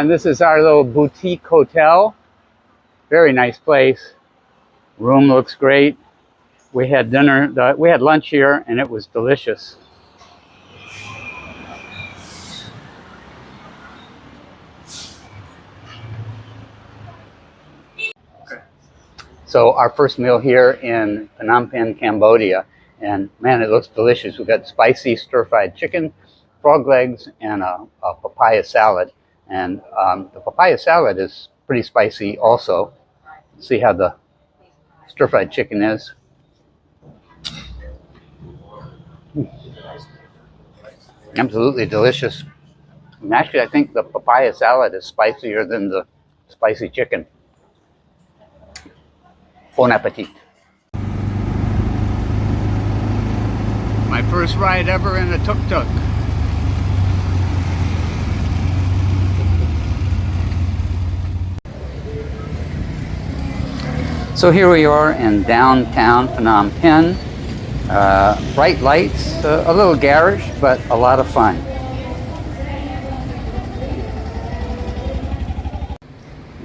And this is our little boutique hotel. Very nice place. Room looks great. We had we had lunch here and it was delicious. So our first meal here in Phnom Penh, Cambodia, and man, it looks delicious. We've got spicy stir-fried chicken, frog legs, and a papaya salad. And the papaya salad is pretty spicy also. Let's see how the stir-fried chicken is. Absolutely delicious. And actually, I think the papaya salad is spicier than the spicy chicken. Bon appetit. My first ride ever in a Tuk Tuk. So here we are in downtown Phnom Penh. Bright lights, a little garish, but a lot of fun.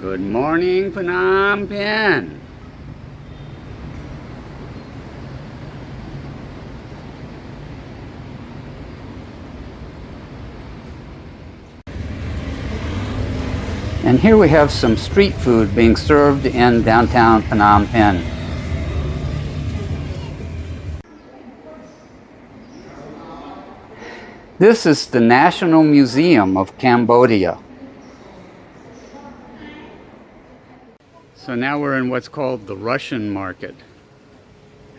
Good morning, Phnom Penh. And here we have some street food being served in downtown Phnom Penh. This is the National Museum of Cambodia. So now we're in what's called the Russian market.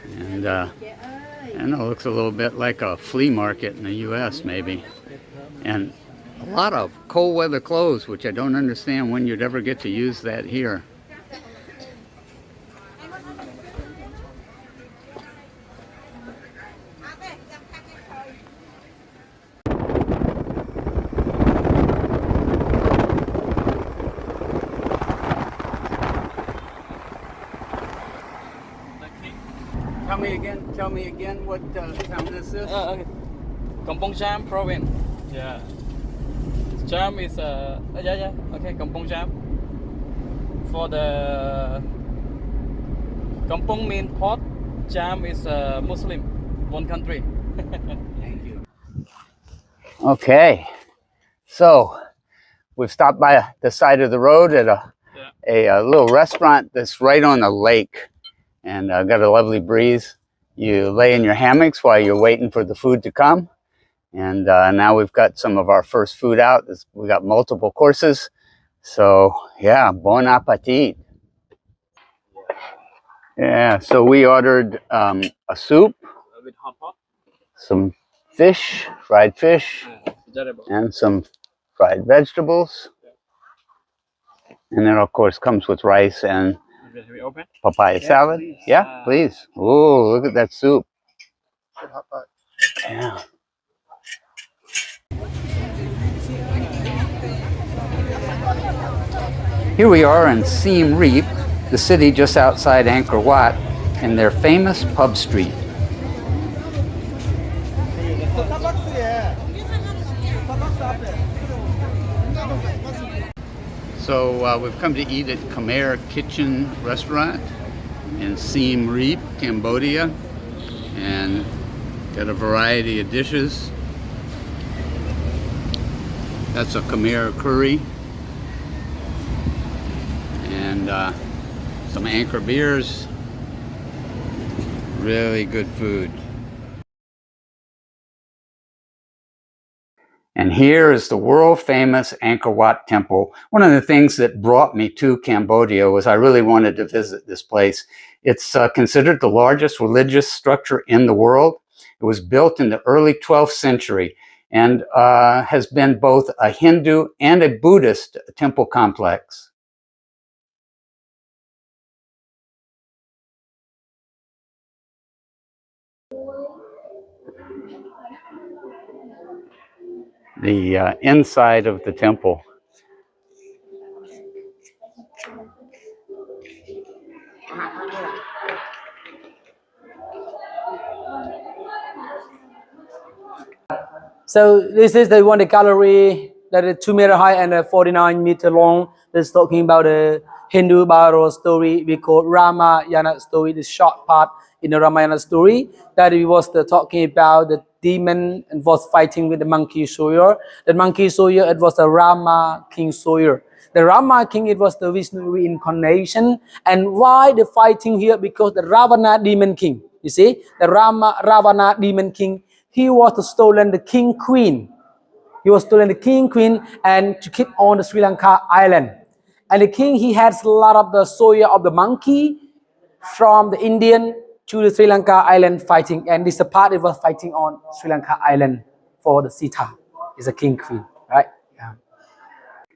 And it looks a little bit like a flea market in the US maybe. And a lot of cold weather clothes, which I don't understand when you'd ever get to use that here. Tell me again what town this is? Okay. Kampong Cham province. Yeah. Cham is okay, Kampong Cham. For the Kampong means hot, Cham is Muslim, one country. Thank you. Okay, so we've stopped by the side of the road at a little restaurant that's right on a lake, and got a lovely breeze. You lay in your hammocks while you're waiting for the food to come. And now we've got some of our first food out. We got multiple courses. So yeah, bon appetit. Yeah, so we ordered a soup, With hot pot. some fish, fried fish, and some fried vegetables. And then of course comes with rice and papaya salad. Please. Yeah, please. Oh, look at that soup. Yeah. Here we are in Siem Reap, the city just outside Angkor Wat, in their famous pub street. So we've come to eat at Khmer Kitchen Restaurant in Siem Reap, Cambodia, and got a variety of dishes. That's a Khmer curry. and some Angkor beers. Really good food. And here is the world-famous Angkor Wat Temple. One of the things that brought me to Cambodia was I really wanted to visit this place. It's considered the largest religious structure in the world. It was built in the early 12th century and has been both a Hindu and a Buddhist temple complex. The inside of the temple. So this is the one, the gallery that is 2 meter high and 49 meter long. That's talking about the Hindu Baro story. We call Ramayana story, the short part in the Ramayana story. That it was talking about the demon and was fighting with the monkey soldier. The monkey soldier, it was the Rama king soldier. The Rama king, it was the Vishnu reincarnation. And why the fighting here? Because the Ravana demon king. You see, the Ravana demon king, he was stolen the king queen. He was stolen the king queen and to keep on the Sri Lanka island. And the king, he has a lot of the soldier of the monkey from the Indian to the Sri Lanka island fighting. And this part it was fighting on Sri Lanka island for the Sita. Is a king queen, right? Yeah.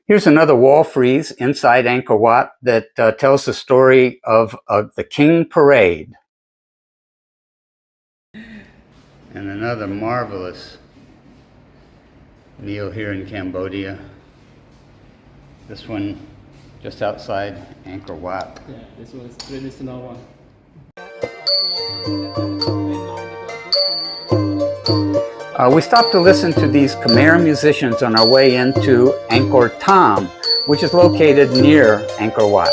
Here's another wall frieze inside Angkor Wat that tells the story of the King Parade. And another marvelous meal here in Cambodia. This one just outside Angkor Wat. Yeah, this was traditional one. We stopped to listen to these Khmer musicians on our way into Angkor Thom, which is located near Angkor Wat.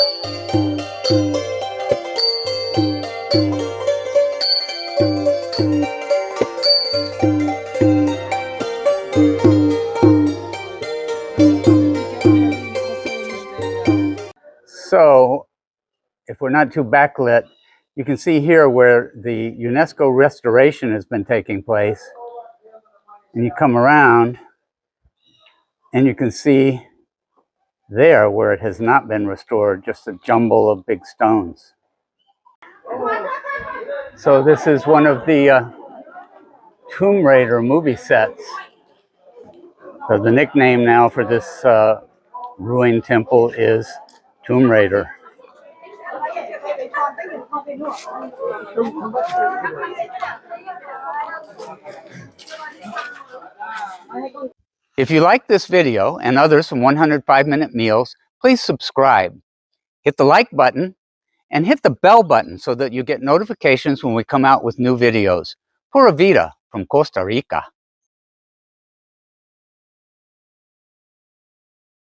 So, if we're not too backlit, you can see here where the UNESCO restoration has been taking place. And you come around and you can see there where it has not been restored, just a jumble of big stones. So this is one of the Tomb Raider movie sets. So the nickname now for this ruined temple is Tomb Raider. If you like this video and others from 105-Minute Meals, please subscribe. Hit the like button and hit the bell button so that you get notifications when we come out with new videos. Pura vida from Costa Rica.